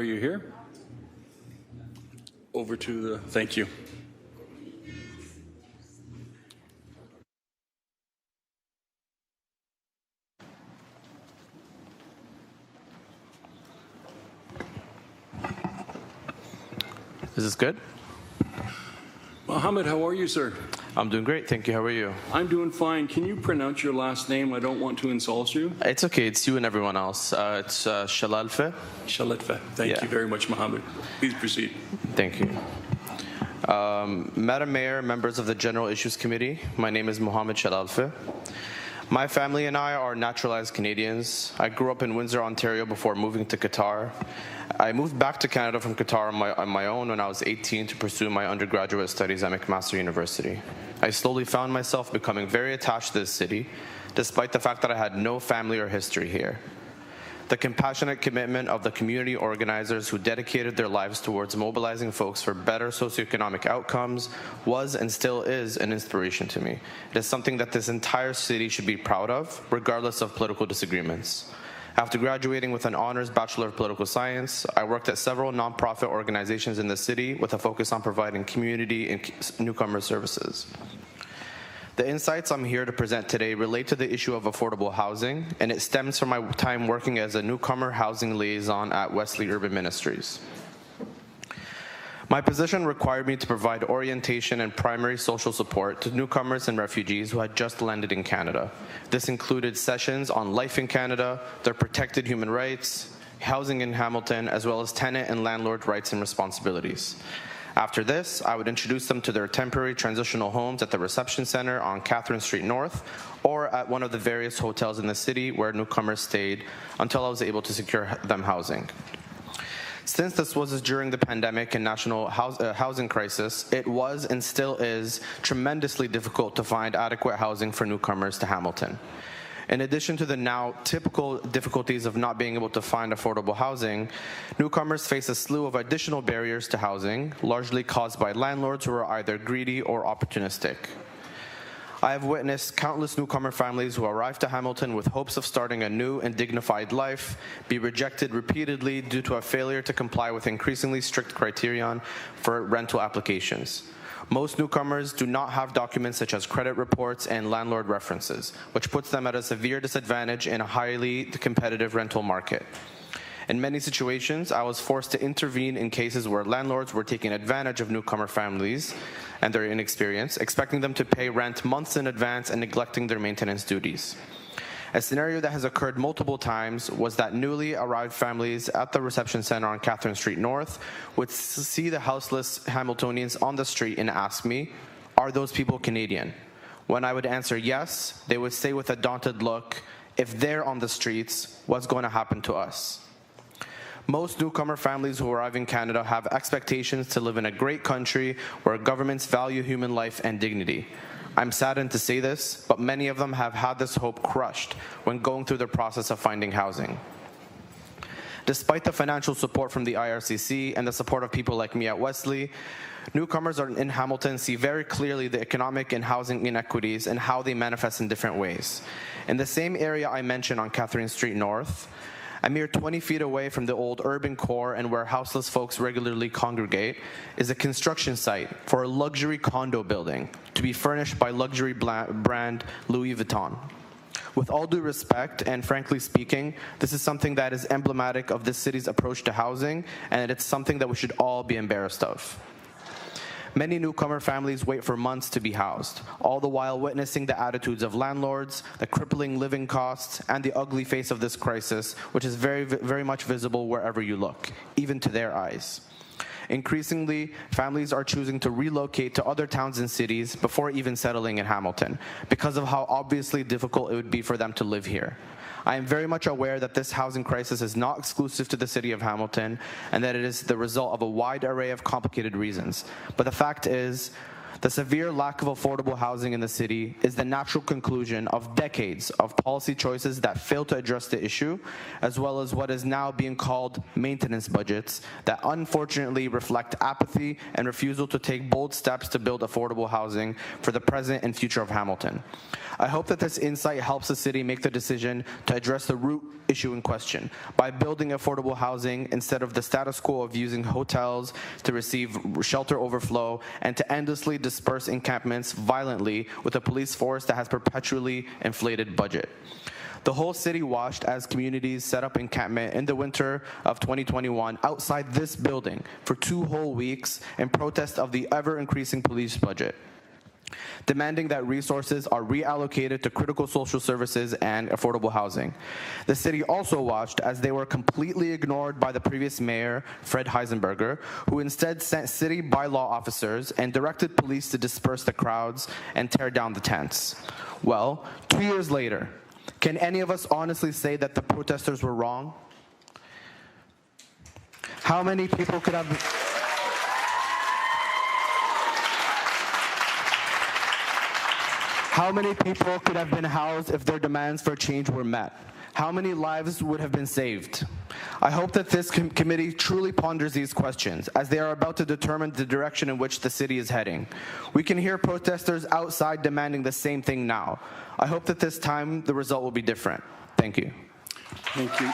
Are you here? Over to the, thank you. Is this good? Mohammed, how are you, sir? I'm doing great, thank you. How are you? I'm doing fine. Can you pronounce your last name? I don't want to insult you. It's okay, it's you and everyone else. It's Shalalfeh. Shalalfeh. Thank you very much, Mohammed. Please proceed. Thank you. Madam Mayor, members of the General Issues Committee, my name is Mohammed Shalalfeh. My family and I are naturalized Canadians. I grew up in Windsor, Ontario before moving to Qatar. I moved back to Canada from Qatar on my own when I was 18 to pursue my undergraduate studies at McMaster University. I slowly found myself becoming very attached to this city, despite the fact that I had no family or history here. The compassionate commitment of the community organizers who dedicated their lives towards mobilizing folks for better socioeconomic outcomes was and still is an inspiration to me. It is something that this entire city should be proud of, regardless of political disagreements. After graduating with an honors Bachelor of Political Science, I worked at several nonprofit organizations in the city with a focus on providing community and newcomer services. The insights I'm here to present today relate to the issue of affordable housing, and it stems from my time working as a newcomer housing liaison at Wesley Urban Ministries. My position required me to provide orientation and primary social support to newcomers and refugees who had just landed in Canada. This included sessions on life in Canada, their protected human rights, housing in Hamilton, as well as tenant and landlord rights and responsibilities. After this, I would introduce them to their temporary transitional homes at the reception center on Catherine Street North or at one of the various hotels in the city where newcomers stayed until I was able to secure them housing. Since this was during the pandemic and national housing crisis, it was and still is tremendously difficult to find adequate housing for newcomers to Hamilton. In addition to the now typical difficulties of not being able to find affordable housing, newcomers face a slew of additional barriers to housing, largely caused by landlords who are either greedy or opportunistic. I have witnessed countless newcomer families who arrive to Hamilton with hopes of starting a new and dignified life be rejected repeatedly due to a failure to comply with increasingly strict criterion for rental applications. Most newcomers do not have documents such as credit reports and landlord references, which puts them at a severe disadvantage in a highly competitive rental market. In many situations, I was forced to intervene in cases where landlords were taking advantage of newcomer families and their inexperience, expecting them to pay rent months in advance and neglecting their maintenance duties. A scenario that has occurred multiple times was that newly arrived families at the reception center on Catherine Street North would see the houseless Hamiltonians on the street and ask me, "Are those people Canadian?" When I would answer yes, they would say with a daunted look, "If they're on the streets, what's going to happen to us?" Most newcomer families who arrive in Canada have expectations to live in a great country where governments value human life and dignity. I'm saddened to say this, but many of them have had this hope crushed when going through the process of finding housing. Despite the financial support from the IRCC and the support of people like me at Wesley, newcomers in Hamilton see very clearly the economic and housing inequities and how they manifest in different ways. In the same area I mentioned on Catherine Street North, a mere 20 feet away from the old urban core and where houseless folks regularly congregate, is a construction site for a luxury condo building to be furnished by luxury brand Louis Vuitton. With all due respect, and frankly speaking, this is something that is emblematic of this city's approach to housing, and it's something that we should all be embarrassed of. Many newcomer families wait for months to be housed, all the while witnessing the attitudes of landlords, the crippling living costs, and the ugly face of this crisis, which is very, very much visible wherever you look, even to their eyes. Increasingly, families are choosing to relocate to other towns and cities before even settling in Hamilton, because of how obviously difficult it would be for them to live here. I am very much aware that this housing crisis is not exclusive to the city of Hamilton and that it is the result of a wide array of complicated reasons. But the fact is, The severe lack of affordable housing in the city is the natural conclusion of decades of policy choices that fail to address the issue, as well as what is now being called maintenance budgets that unfortunately reflect apathy and refusal to take bold steps to build affordable housing for the present and future of Hamilton. I hope that this insight helps the city make the decision to address the root issue in question by building affordable housing instead of the status quo of using hotels to receive shelter overflow and to endlessly disperse encampments violently with a police force that has perpetually inflated budget. The whole city watched as communities set up encampment in the winter of 2021 outside this building for 2 whole weeks in protest of the ever-increasing police budget, demanding that resources are reallocated to critical social services and affordable housing. The city also watched as they were completely ignored by the previous mayor, Fred Heisenberger, who instead sent city bylaw officers and directed police to disperse the crowds and tear down the tents. Well, 2 years later, can any of us honestly say that the protesters were wrong? How many people could have been housed if their demands for change were met? How many lives would have been saved? I hope that this committee truly ponders these questions as they are about to determine the direction in which the city is heading. We can hear protesters outside demanding the same thing now. I hope that this time the result will be different. Thank you. Thank you.